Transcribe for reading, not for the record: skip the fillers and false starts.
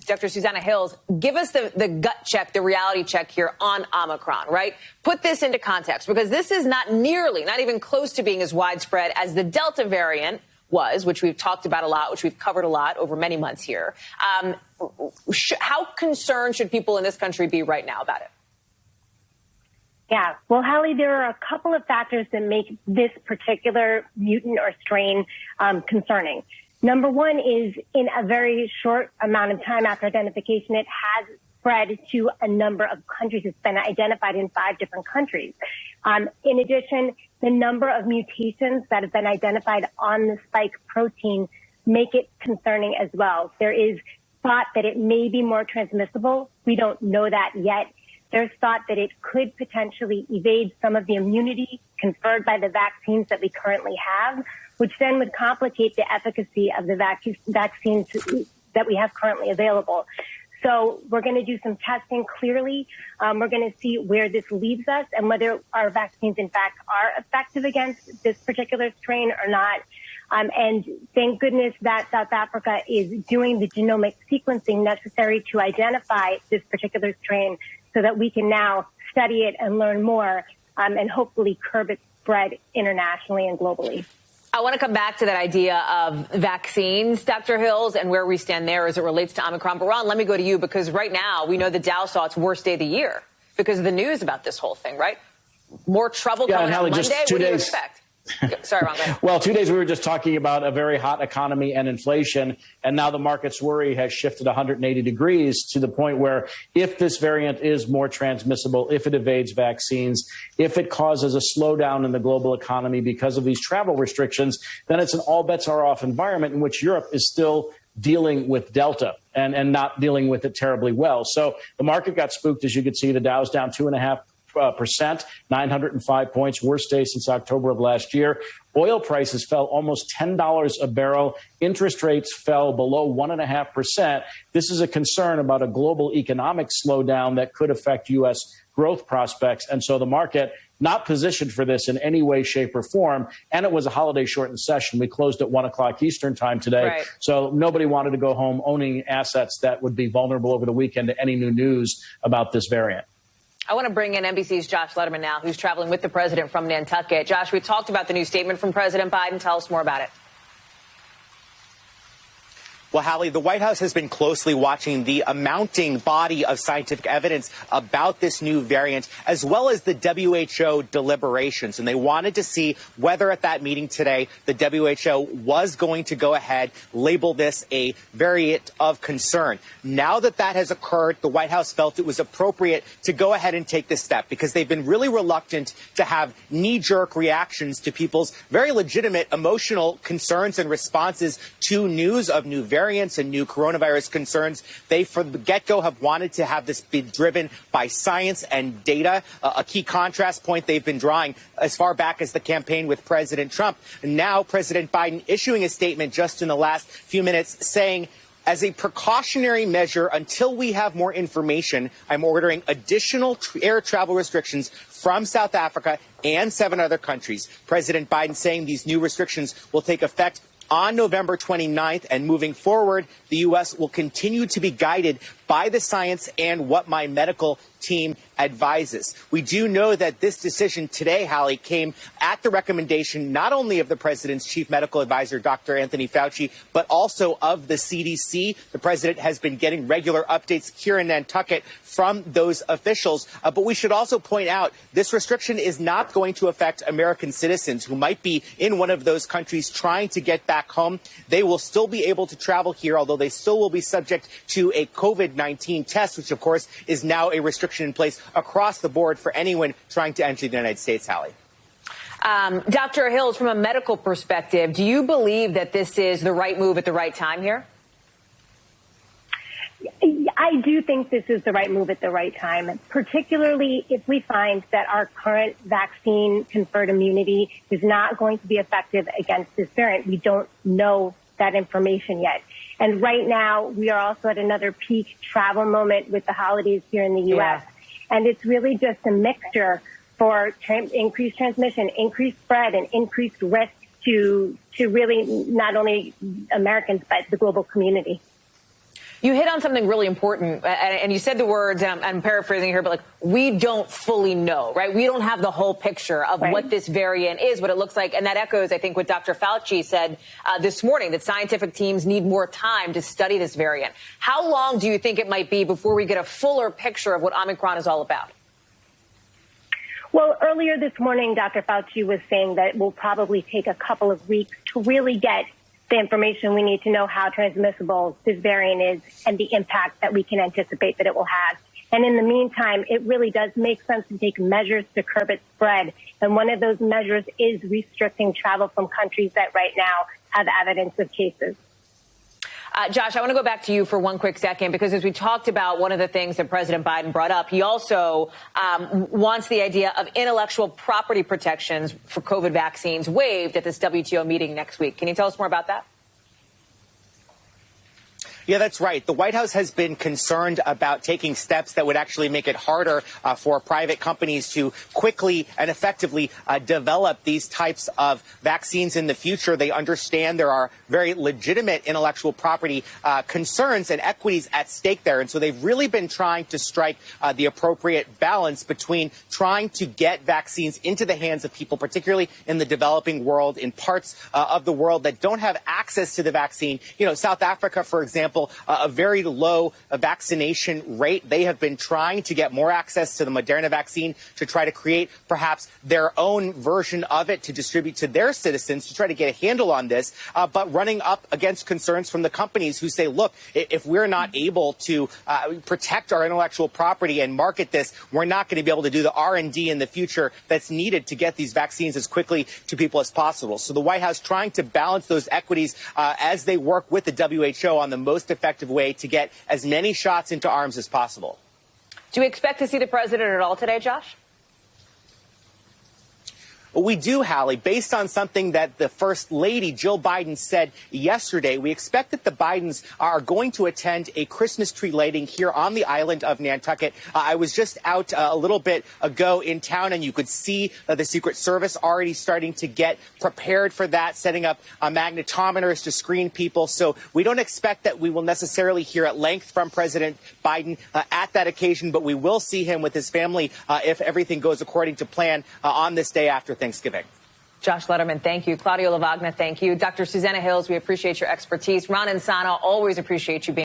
Dr. Susanna Hills, give us the gut check, the reality check here on Omicron, right? Put this into context, because this is not even close to being as widespread as the Delta variant was, which we've talked about a lot, which we've covered a lot over many months here. How concerned should people in this country be right now about it? Yeah, well, Hallie, there are a couple of factors that make this particular mutant or strain concerning. Number one is, in a very short amount of time after identification, it has spread to a number of countries. It's been identified in 5 different countries. In addition, the number of mutations that have been identified on the spike protein make it concerning as well. There is thought that it may be more transmissible. We don't know that yet. There's thought that it could potentially evade some of the immunity conferred by the vaccines that we currently have, which then would complicate the efficacy of the vaccines that we have currently available. So we're going to do some testing clearly. We're going to see where this leaves us and whether our vaccines, in fact, are effective against this particular strain or not. And thank goodness that South Africa is doing the genomic sequencing necessary to identify this particular strain so that we can now study it and learn more and hopefully curb its spread internationally and globally. I want to come back to that idea of vaccines, Dr. Hills, and where we stand there as it relates to Omicron. But Ron, let me go to you, because right now we know the Dow saw its worst day of the year because of the news about this whole thing, right? More trouble coming out Monday. What do you expect? Sorry, Ron. Go ahead. Well, 2 days we were just talking about a very hot economy and inflation, and now the market's worry has shifted 180 degrees to the point where if this variant is more transmissible, if it evades vaccines, if it causes a slowdown in the global economy because of these travel restrictions, then it's an all bets are off environment in which Europe is still dealing with Delta and not dealing with it terribly well. So the market got spooked. As you could see, the Dow's down 2.5%, 905 points, worst day since October of last year. Oil prices fell almost $10 a barrel. Interest rates fell below 1.5%. This is a concern about a global economic slowdown that could affect U.S. growth prospects. And so the market not positioned for this in any way, shape, or form. And it was a holiday shortened session. We closed at 1 o'clock Eastern time today. Right. So nobody wanted to go home owning assets that would be vulnerable over the weekend to any new news about this variant. I want to bring in NBC's Josh Letterman now, who's traveling with the president from Nantucket. Josh, we talked about the new statement from President Biden. Tell us more about it. Well, Hallie, the White House has been closely watching the mounting body of scientific evidence about this new variant, as well as the WHO deliberations. And they wanted to see whether at that meeting today, the WHO was going to go ahead, label this a variant of concern. Now that that has occurred, the White House felt it was appropriate to go ahead and take this step because they've been really reluctant to have knee-jerk reactions to people's very legitimate emotional concerns and responses to news of new variants and new coronavirus concerns. They, from the get-go, have wanted to have this be driven by science and data, a key contrast point they've been drawing as far back as the campaign with President Trump. Now, President Biden issuing a statement just in the last few minutes saying, as a precautionary measure, until we have more information, I'm ordering additional air travel restrictions from South Africa and 7 other countries. President Biden saying these new restrictions will take effect on November 29th, and moving forward, the U.S. will continue to be guided by the science and what my medical team advises. We do know that this decision today, Hallie, came at the recommendation not only of the president's chief medical advisor, Dr. Anthony Fauci, but also of the CDC. The president has been getting regular updates here in Nantucket from those officials. But we should also point out this restriction is not going to affect American citizens who might be in one of those countries trying to get back home. They will still be able to travel here, although they still will be subject to a COVID-19 test, which, of course, is now a restriction in place across the board for anyone trying to enter the United States, Hallie. Dr. Hills, from a medical perspective, do you believe that this is the right move at the right time here? I do think this is the right move at the right time, particularly if we find that our current vaccine conferred immunity is not going to be effective against this variant. We don't know that information yet. And right now, we are also at another peak travel moment with the holidays here in the U.S. Yeah. And it's really just a mixture for increased transmission, increased spread, and increased risk to really not only Americans, but the global community. You hit on something really important, and you said the words, and I'm paraphrasing here, but like, we don't fully know, right? We don't have the whole picture of what this variant is, what it looks like. And that echoes, I think, what Dr. Fauci said this morning, that scientific teams need more time to study this variant. How long do you think it might be before we get a fuller picture of what Omicron is all about? Well, earlier this morning, Dr. Fauci was saying that it will probably take a couple of weeks to really get the information we need to know how transmissible this variant is and the impact that we can anticipate that it will have. And in the meantime, it really does make sense to take measures to curb its spread. And one of those measures is restricting travel from countries that right now have evidence of cases. Josh, I want to go back to you for one quick second, because as we talked about, one of the things that President Biden brought up, he also wants the idea of intellectual property protections for COVID vaccines waived at this WTO meeting next week. Can you tell us more about that? Yeah, that's right. The White House has been concerned about taking steps that would actually make it harder for private companies to quickly and effectively develop these types of vaccines in the future. They understand there are very legitimate intellectual property concerns and equities at stake there. And so they've really been trying to strike the appropriate balance between trying to get vaccines into the hands of people, particularly in the developing world, in parts of the world that don't have access to the vaccine. You know, South Africa, for example, a very low vaccination rate. They have been trying to get more access to the Moderna vaccine to try to create perhaps their own version of it to distribute to their citizens to try to get a handle on this, but running up against concerns from the companies who say, look, if we're not able to protect our intellectual property and market this, we're not going to be able to do the R&D in the future that's needed to get these vaccines as quickly to people as possible. So the White House trying to balance those equities as they work with the WHO on the most effective way to get as many shots into arms as possible. Do you expect to see the president at all today, Josh? Well, we do, Hallie, based on something that the First Lady, Jill Biden, said yesterday. We expect that the Bidens are going to attend a Christmas tree lighting here on the island of Nantucket. I was just out a little bit ago in town, and you could see the Secret Service already starting to get prepared for that, setting up magnetometers to screen people. So we don't expect that we will necessarily hear at length from President Biden at that occasion, but we will see him with his family if everything goes according to plan on this day after Thanksgiving. Josh Letterman, thank you. Claudio Lavagna, thank you. Dr. Susanna Hills, we appreciate your expertise. Ron and Sana, always appreciate you being